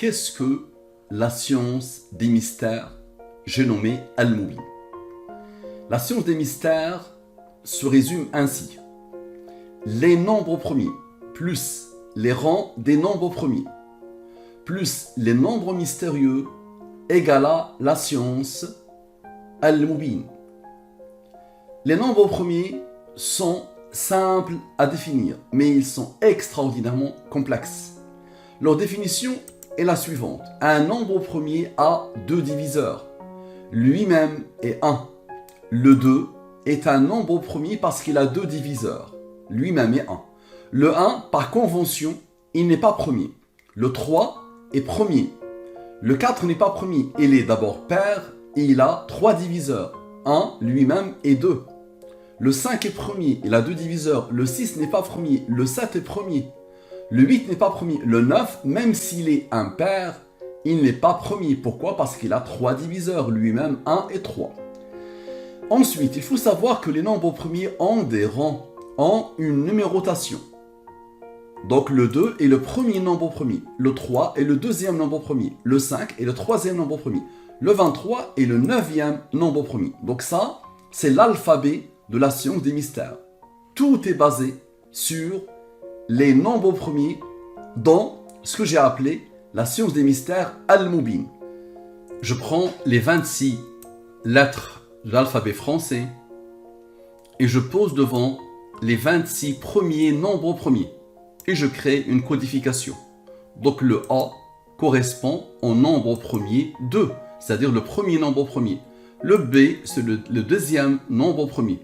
qu'est-ce que la science des mystères, j'ai nommé Al-Mubin? La science des mystères se résume ainsi. Les nombres premiers plus les rangs des nombres premiers plus les nombres mystérieux égale à la science Al-Mubin. Les nombres premiers sont simples à définir, mais ils sont extraordinairement complexes. Leur définition est la suivante. Un nombre premier a deux diviseurs. Lui-même est 1. Le 2 est un nombre premier parce qu'il a deux diviseurs. Lui-même est 1. Le 1, par convention, il n'est pas premier. Le 3 est premier. Le 4 n'est pas premier. Il est d'abord pair et il a 3 diviseurs. 1 lui-même et 2. Le 5 est premier, il a 2 diviseurs. Le 6 n'est pas premier. Le 7 est premier. Le 8 n'est pas premier. Le 9, même s'il est impair, il n'est pas premier. Pourquoi? Parce qu'il a 3 diviseurs. Lui-même 1 et 3. Ensuite, il faut savoir que les nombres premiers ont des rangs, ont une numérotation. Donc le 2 est le premier nombre premier, le 3 est le deuxième nombre premier, le 5 est le troisième nombre premier, le 23 est le neuvième nombre premier. Donc ça, c'est l'alphabet de la science des mystères. Tout est basé sur les nombres premiers dans ce que j'ai appelé la science des mystères Al-Mubin. Je prends les 26 lettres de l'alphabet français et je pose devant les 26 premiers nombres premiers. Et je crée une codification. Donc le A correspond au nombre premier 2, c'est-à-dire le premier nombre premier. Le B, c'est le deuxième nombre premier.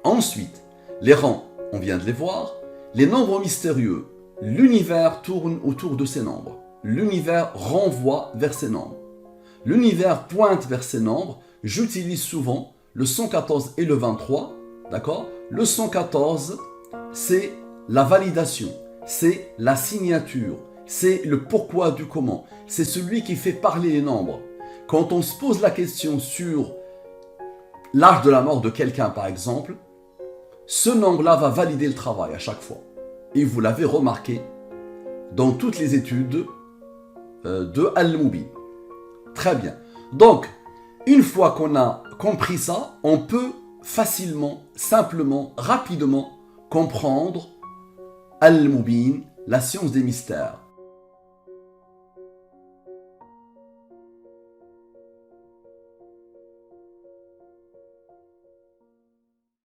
Ensuite, les rangs, on vient de les voir. Les nombres mystérieux, l'univers tourne autour de ces nombres. L'univers renvoie vers ces nombres. L'univers pointe vers ces nombres. J'utilise souvent le 114 et le 23. D'accord? Le 114, c'est la validation. C'est la signature, c'est le pourquoi du comment, c'est celui qui fait parler les nombres. Quand on se pose la question sur l'âge de la mort de quelqu'un par exemple, ce nombre-là va valider le travail à chaque fois. Et vous l'avez remarqué dans toutes les études de Al-Mubin. Très bien. Donc, une fois qu'on a compris ça, on peut facilement, simplement, rapidement comprendre Al-Mubin, la science des mystères.